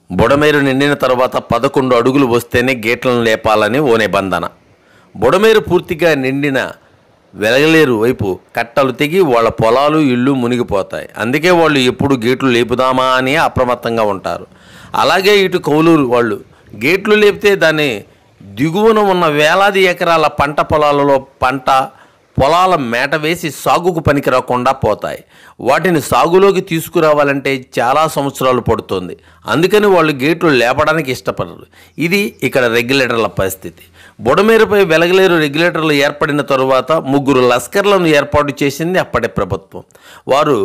బుడమేరు నిండిన తర్వాత 11 అడుగులు వస్తేనే గేట్లను లేపాలని ఓ నిబంధన. బుడమేరు పూర్తిగా నిండిన వెలగలేరు వైపు కట్టలు తెగి వాళ్ళ పొలాలు ఇళ్ళు మునిగిపోతాయి. అందుకే వాళ్ళు ఎప్పుడు గేట్లు లేపుదామా అని అప్రమత్తంగా ఉంటారు. అలాగే ఇటు కౌలూరు వాళ్ళు గేట్లు లేపితే దాన్ని దిగువన ఉన్న వేలాది ఎకరాల పంట పొలాలలో పొలాల మేట వేసి సాగుకు పనికిరాకుండా పోతాయి. వాటిని సాగులోకి తీసుకురావాలంటే చాలా సంవత్సరాలు పడుతుంది. అందుకని వాళ్ళు గేట్లు లేపడానికి ఇష్టపడరు. ఇది ఇక్కడ రెగ్యులేటర్ల పరిస్థితి. బుడమేరుపై వెలగలేరు రెగ్యులేటర్లు ఏర్పడిన తరువాత 3 లస్కర్లను ఏర్పాటు చేసింది అప్పటి ప్రభుత్వం. వారు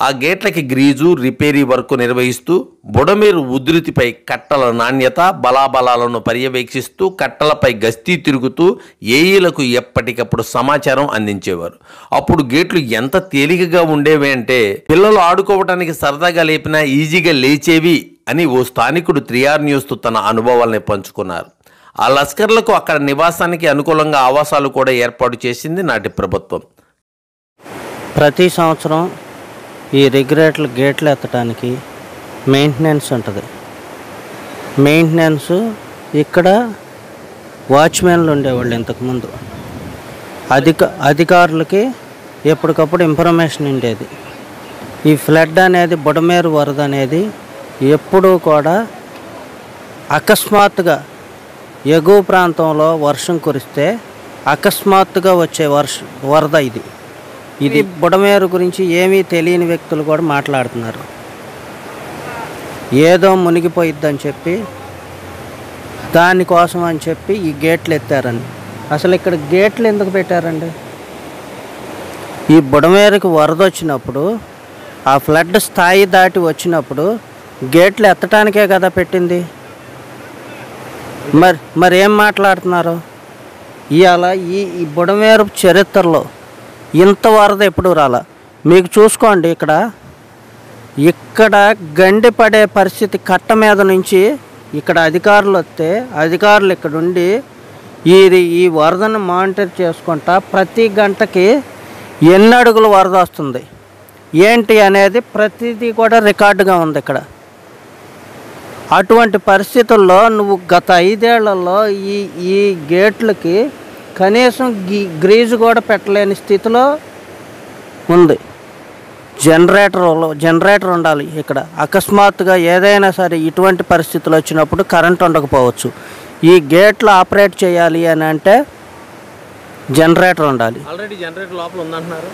ఆ గేట్లకి గ్రీజు రిపేరీ వర్క్ నిర్వహిస్తూ బుడమేరు ఉధృతిపై కట్టల నాణ్యత బలాబలాలను పర్యవేక్షిస్తూ కట్టలపై గస్తీ తిరుగుతూ ఏఈలకు ఎప్పటికప్పుడు సమాచారం అందించేవారు. అప్పుడు గేట్లు ఎంత తేలికగా ఉండేవి అంటే పిల్లలు ఆడుకోవటానికి సరదాగా లేపినా ఈజీగా లేచేవి అని ఓ స్థానికుడు 3R న్యూస్తో తన అనుభవాల్ని పంచుకున్నారు. ఆ లస్కర్లకు అక్కడ నివాసానికి అనుకూలంగా ఆవాసాలు కూడా ఏర్పాటు చేసింది నాటి ప్రభుత్వం. ప్రతి సంవత్సరం ఈ రెగ్యులేటర్లు గేట్లు ఎత్తడానికి మెయింటెనెన్స్ ఉంటుంది. మెయింటెనెన్స్ ఇక్కడ వాచ్మెన్లు ఉండేవాళ్ళు. ఇంతకుముందు అధికారులకి ఎప్పటికప్పుడు ఇన్ఫర్మేషన్ ఉండేది. ఈ ఫ్లడ్ అనేది బుడమేరు వరద అనేది ఎప్పుడూ కూడా అకస్మాత్తుగా ఎగువ ప్రాంతంలో వర్షం కురిస్తే అకస్మాత్తుగా వచ్చే వరద ఇది బుడమేరు గురించి ఏమీ తెలియని వ్యక్తులు కూడా మాట్లాడుతున్నారు. ఏదో మునిగిపోయిద్దని చెప్పి దానికోసం అని చెప్పి ఈ గేట్లు ఎత్తారని. అసలు ఇక్కడ గేట్లు ఎందుకు పెట్టారండి? ఈ బుడమేరుకి వరద వచ్చినప్పుడు ఆ ఫ్లడ్ స్థాయి దాటి వచ్చినప్పుడు గేట్లు ఎత్తడానికే కదా పెట్టింది. మరి ఏం మాట్లాడుతున్నారు? ఇవాళ ఈ బుడమేరు చరిత్రలో ఇంత వరద ఎప్పుడు రాలా. మీకు చూసుకోండి, ఇక్కడ గండి పడే పరిస్థితి. కట్ట మీద నుంచి ఇక్కడ అధికారులు వస్తే అధికారులు ఇక్కడ ఉండి ఈ వరదను మానిటర్ చేసుకుంటా ప్రతి గంటకి ఎన్ని అడుగులు వరద వస్తుంది ఏంటి అనేది ప్రతిదీ కూడా రికార్డుగా ఉంది ఇక్కడ. అటువంటి పరిస్థితుల్లో నువ్వు గత 5 ఏళ్లలో ఈ గేట్లకి కనీసం గ్రీజు కూడా పెట్టలేని స్థితిలో ఉంది. జనరేటర్ ఉండాలి ఇక్కడ. అకస్మాత్తుగా ఏదైనా సరే ఇటువంటి పరిస్థితులు వచ్చినప్పుడు కరెంట్ ఉండకపోవచ్చు. ఈ గేట్లు ఆపరేట్ చేయాలి అని అంటే జనరేటర్ ఉండాలి. ఆల్రెడీ జనరేటర్ లోపల ఉందంటున్నారు.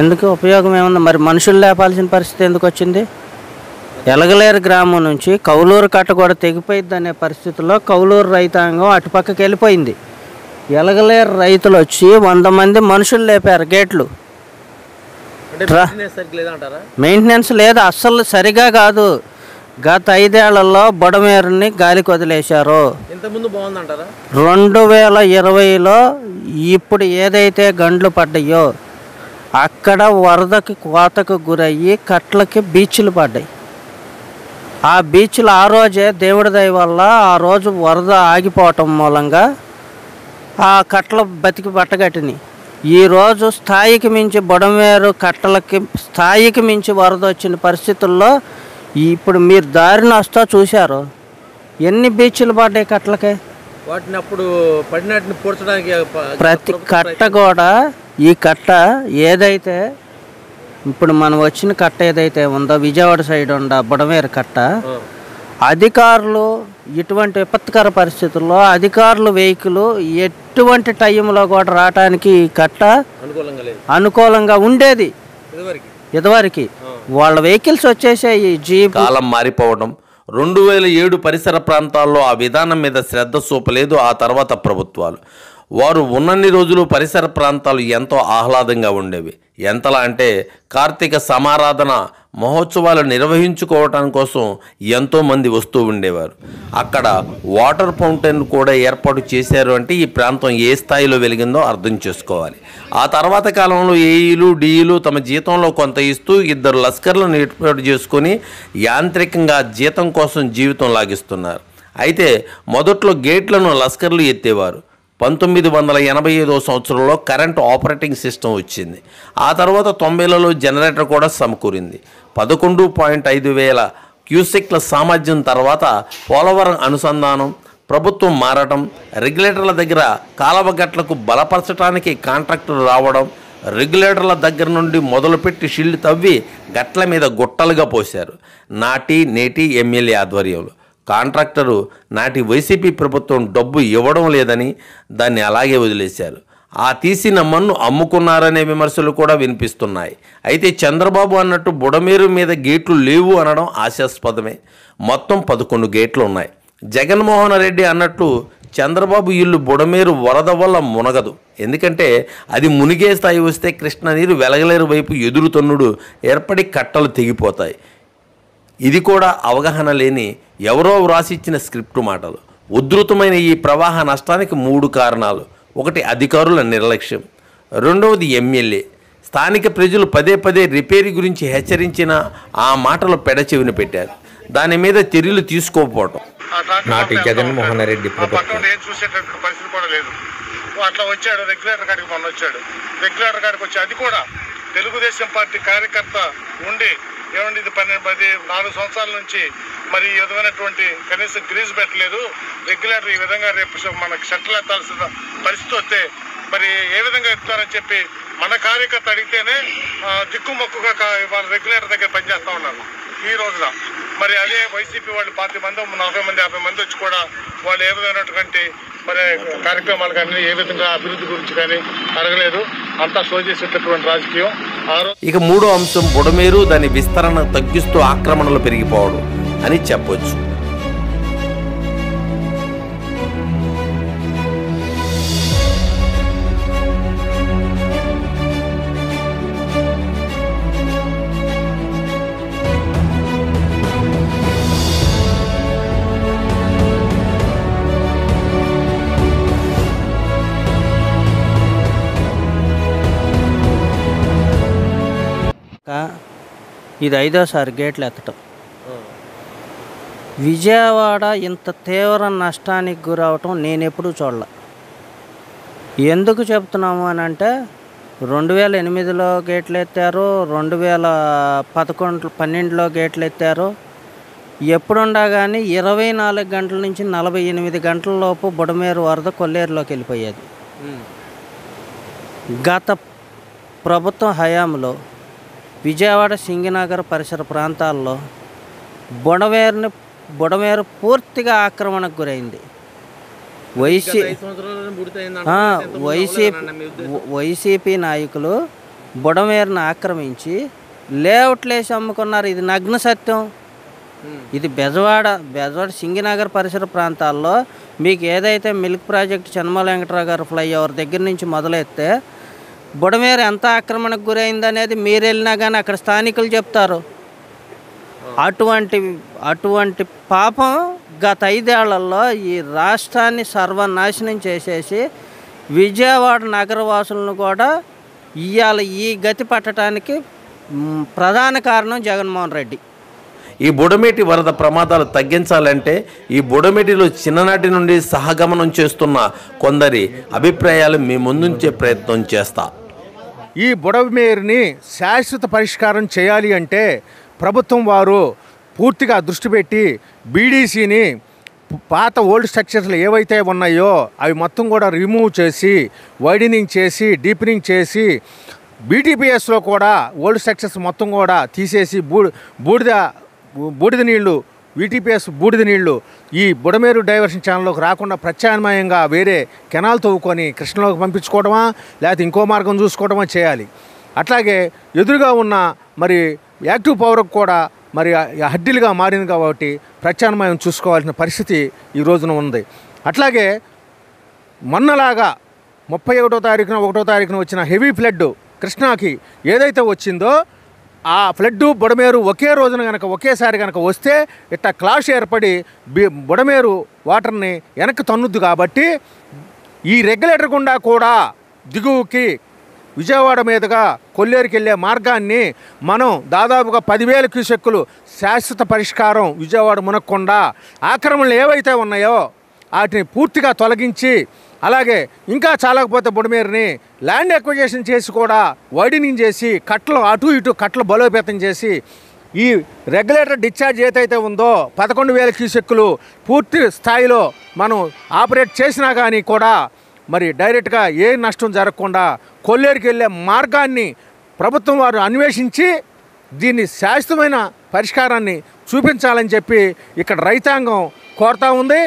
ఎందుకు ఉపయోగం ఏముంది? మరి మనుషులు లేపాల్సిన పరిస్థితి ఎందుకు వచ్చింది? వెలగలేరు గ్రామం నుంచి కౌలూరు కట్ట కూడా తెగిపోయిద్ది అనే పరిస్థితుల్లో కౌలూరు రైతాంగం అటుపక్కకి వెళ్ళిపోయింది. వెలగలేరు రైతులు వచ్చి 100 మంది మనుషులు లేపారు గేట్లు. మెయింటెనెన్స్ లేదు, అస్సలు సరిగా కాదు. గత 5 ఏళ్లలో బుడమేరుని గాలికి వదిలేశారు. 2020లో ఇప్పుడు ఏదైతే గండ్లు పడ్డాయో అక్కడ వరదకి కోతకు గురయ్యి కట్లకి బీచ్లు పడ్డాయి. ఆ బీచ్లు ఆ రోజే దేవుడి దయ వల్ల ఆ రోజు వరద ఆగిపోవటం మూలంగా ఆ కట్టలు బతికి పట్టగట్టినాయి. ఈరోజు స్థాయికి మించి బుడమేరు కట్టలకి స్థాయికి మించి వరద వచ్చిన పరిస్థితుల్లో ఇప్పుడు మీరు దారిని వస్తా చూశారు ఎన్ని బీచ్లు పడ్డాయి కట్టలకి. వాటిని అప్పుడు పడినట్టుని పూడ్చడానికి ప్రతి కట్ట కూడా ఈ కట్ట ఏదైతే ఇప్పుడు మనం వచ్చిన కట్ట ఏదైతే ఉందో విజయవాడ సైడ్ ఉండ బుడమేరు కట్ట, అధికారులు ఇటువంటి విపత్కర పరిస్థితుల్లో అధికారులు వెహికల్ ఎటువంటి టైంలో కూడా రావడానికి ఈ కట్ట అనుకూలంగా ఉండేది. ఇదివరకు వాళ్ళ వెహికల్స్ వచ్చేసాయి. జీప్ కాలం మారిపోవడం, 2007 పరిసర ప్రాంతాల్లో ఆ విధానం మీద శ్రద్ధ చూపలేదు ఆ తర్వాత ప్రభుత్వాలు. వారు ఉన్నన్ని రోజులు పరిసర ప్రాంతాలు ఎంతో ఆహ్లాదంగా ఉండేవి. ఎంతలా అంటే కార్తీక సమారాధన మహోత్సవాలు నిర్వహించుకోవటం కోసం ఎంతోమంది వస్తూ ఉండేవారు. అక్కడ వాటర్ ఫౌంటైన్ కూడా ఏర్పాటు చేశారు అంటే ఈ ప్రాంతం ఏ స్థాయిలో వెలిగిందో అర్థం చేసుకోవాలి. ఆ తర్వాత కాలంలో ఏఈలు డిఈలు తమ జీతంలో కొంత ఇస్తూ 2 లస్కర్లను ఏర్పాటు చేసుకొని యాంత్రికంగా జీతం కోసం జీవితం లాగిస్తున్నారు. అయితే మొదట్లో గేట్లను లస్కర్లు ఎత్తేవారు. 1985 సంవత్సరంలో కరెంట్ ఆపరేటింగ్ సిస్టమ్ వచ్చింది. ఆ తర్వాత 90లలో జనరేటర్ కూడా సమకూరింది. 11.5 వేల క్యూసెక్ల సామర్థ్యం తర్వాత పోలవరం అనుసంధానం, ప్రభుత్వం మారటం, రెగ్యులేటర్ల దగ్గర కాలువ గట్లకు బలపరచడానికి కాంట్రాక్టర్ రావడం, రెగ్యులేటర్ల దగ్గర నుండి మొదలుపెట్టి షిల్డ్ తవ్వి గట్ల మీద గుట్టలుగా పోశారు. నాటి నేటి ఎమ్మెల్యే ఆధ్వర్యంలో కాంట్రాక్టరు నాటి వైసీపీ ప్రభుత్వం డబ్బు ఇవ్వడం లేదని దాన్ని అలాగే వదిలేశారు. ఆ తీసిన మన్ను అమ్ముకున్నారనే విమర్శలు కూడా వినిపిస్తున్నాయి. అయితే చంద్రబాబు అన్నట్టు బుడమేరు మీద గేట్లు లేవు అనడం హాస్యాస్పదమే. మొత్తం 11 గేట్లు ఉన్నాయి. జగన్మోహన్ రెడ్డి అన్నట్లు చంద్రబాబు ఇల్లు బుడమేరు వరద వల్ల మునగదు. ఎందుకంటే అది మునిగే స్థాయి వస్తే కృష్ణ నీరు వెలగలేరు వైపు ఎదురు తన్నుడు ఏర్పడి కట్టలు తెగిపోతాయి. ఇది కూడా అవగాహన లేని ఎవరో వ్రాసిచ్చిన స్క్రిప్టు మాటలు. ఉధృతమైన ఈ ప్రవాహ నష్టానికి 3 కారణాలు. ఒకటి అధికారుల నిర్లక్ష్యం, రెండవది ఎమ్మెల్యే. స్థానిక ప్రజలు పదే పదే రిపేరీ గురించి హెచ్చరించిన ఆ మాటలు పెడచెవిన పెట్టారు. దాని మీద చర్యలు తీసుకోకపోవటం. నాటి జగన్మోహన్ రెడ్డి ప్రభుత్వం ఏం చూసేటటువంటి పరిస్థితి కూడా లేదు. అట్లా వచ్చాడు రెగ్యులేటర్ కాడికి, మొన్న వచ్చాడు రెగ్యులేటర్ కాడికి వచ్చి, అది కూడా తెలుగుదేశం పార్టీ కార్యకర్త ఉండి ఏమండి ఇది 4 సంవత్సరాల నుంచి మరి ఈ విధమైనటువంటి కనీసం గ్రీజ్ పెట్టలేదు, రెగ్యులేటర్ ఈ విధంగా రేపు మనకు షట్టలు ఎత్తాల్సిన పరిస్థితి వస్తే మరి ఏ విధంగా ఎత్తారని చెప్పి మన కార్యకర్త అడిగితేనే దిక్కుమొక్కుగా వాళ్ళ రెగ్యులేటర్ దగ్గర పనిచేస్తూ ఉన్నారు ఈ రోజున. మరి అదే వైసీపీ వాళ్ళు 40 మంది 40 మంది 50 మంది వచ్చి కూడా వాళ్ళు ఏ విధమైనటువంటి మరి కార్యక్రమాలు కానీ ఏ విధంగా అభివృద్ధి గురించి కానీ అడగలేదు. అంతా షో చేసేటటువంటి రాజకీయం. ఇక మూడో అంశం బుడమేరు దాని విస్తరణ తగ్గిస్తూ ఆక్రమణలు పెరిగిపోవడం అని చెప్పొచ్చు. ఇది 5వ గేట్లు ఎత్తటం. విజయవాడ ఇంత తీవ్ర నష్టానికి గురవటం నేను ఎప్పుడూ చూడలే. ఎందుకు చెప్తున్నాము అని అంటే 2008లో గేట్లు ఎత్తారు, 2012లో గేట్లు ఎత్తారు. ఎప్పుడుండా కానీ 24 గంటల నుంచి 48 గంటల లోపు బుడమేరు వరద కొల్లేరులోకి వెళ్ళిపోయేది. గత ప్రభుత్వం హయాంలో విజయవాడ సింగినగర్ పరిసర ప్రాంతాల్లో బుడమేరు పూర్తిగా ఆక్రమణకు గురైంది. వైసీపీ నాయకులు బుడమేరును ఆక్రమించి లేఅవుట్లేసి అమ్ముకున్నారు. ఇది నగ్న సత్యం. ఇది బెజవాడ సింగినగర్ పరిసర ప్రాంతాల్లో మీకు ఏదైతే మిల్క్ ప్రాజెక్ట్ చెన్నమల వెంకటరావు గారు ఫ్లైఓవర్ దగ్గర నుంచి మొదలెడితే బుడమేరు ఎంత ఆక్రమణకు గురైందనేది మీరు వెళ్ళినా కానీ అక్కడ స్థానికులు చెప్తారు. అటువంటి పాపం గత 5 ఏళ్లలో ఈ రాష్ట్రాన్ని సర్వనాశనం చేసేసి విజయవాడ నగరవాసులను కూడా ఇవాళ ఈ గతి పట్టడానికి ప్రధాన కారణం జగన్మోహన్ రెడ్డి. ఈ బుడమేటి వరద ప్రమాదాలు తగ్గించాలంటే ఈ బుడమేటిలో చిన్ననాటి నుండి సహగమనం చేస్తున్న కొందరి అభిప్రాయాలు మీ ముందుంచే ప్రయత్నం చేస్తా. ఈ బుడమేరుని శాశ్వత పరిష్కారం చేయాలి అంటే ప్రభుత్వం వారు పూర్తిగా దృష్టి పెట్టి బీడీసీని పాత ఓల్డ్ స్ట్రక్చర్స్లు ఏవైతే ఉన్నాయో అవి మొత్తం కూడా రిమూవ్ చేసి వైడనింగ్ చేసి డీపెనింగ్ చేసి బీటీపీఎస్లో కూడా ఓల్డ్ స్ట్రక్చర్స్ మొత్తం కూడా తీసేసి బూడిద నీళ్లు వీటీపీఎస్ బూడిద నీళ్లు ఈ బుడమేరు డైవర్షన్ ఛానల్లోకి రాకుండా ప్రత్యామ్నాయంగా వేరే కెనాల్ తవ్వుకొని కృష్ణలోకి పంపించుకోవడమా లేకపోతే ఇంకో మార్గం చూసుకోవడమా చేయాలి. అట్లాగే ఎదురుగా ఉన్న మరి యాక్టివ్ పవర్కి కూడా మరి హడ్డీలుగా మారింది కాబట్టి ప్రత్యామ్నాయం చూసుకోవాల్సిన పరిస్థితి ఈ రోజున ఉంది. అట్లాగే మొన్నలాగా 31వ తారీఖున 1వ తారీఖున వచ్చిన హెవీ ఫ్లడ్ కృష్ణాకి ఏదైతే వచ్చిందో ఆ ఫ్లడ్ బుడమేరు ఒకే రోజున కనుక ఒకేసారి కనుక వస్తే ఇట్లా క్లాష్ ఏర్పడి బుడమేరు వాటర్ని వెనక్కి తన్నుద్దు. కాబట్టి ఈ రెగ్యులేటర్ గుండా కూడా దిగువకి విజయవాడ మీదుగా కొల్లేరుకి వెళ్ళే మార్గాన్ని మనం దాదాపుగా 10,000 క్యూసెక్కులు శాశ్వత పరిష్కారం విజయవాడ మునక్కుండా ఆక్రమణలు ఏవైతే ఉన్నాయో వాటిని పూర్తిగా తొలగించి అలాగే ఇంకా చాలకపోతే బుడమేరుని ల్యాండ్ ఎక్విజిషన్ చేసి కూడా వైడనింగ్ చేసి కట్టలు అటు ఇటు కట్టలు బలోపేతం చేసి ఈ రెగ్యులేటర్ డిశ్చార్జ్ ఏదైతే ఉందో 11,000 క్యూసెక్కులు పూర్తి స్థాయిలో మనం ఆపరేట్ చేసినా కానీ కూడా మరి డైరెక్ట్గా ఏ నష్టం జరగకుండా కొల్లేరుకి వెళ్ళే మార్గాన్ని ప్రభుత్వం వారు అన్వేషించి దీన్ని శాశ్వతమైన పరిష్కారాన్ని చూపించాలని చెప్పి ఇక్కడ రైతాంగం కోరుతా ఉంది.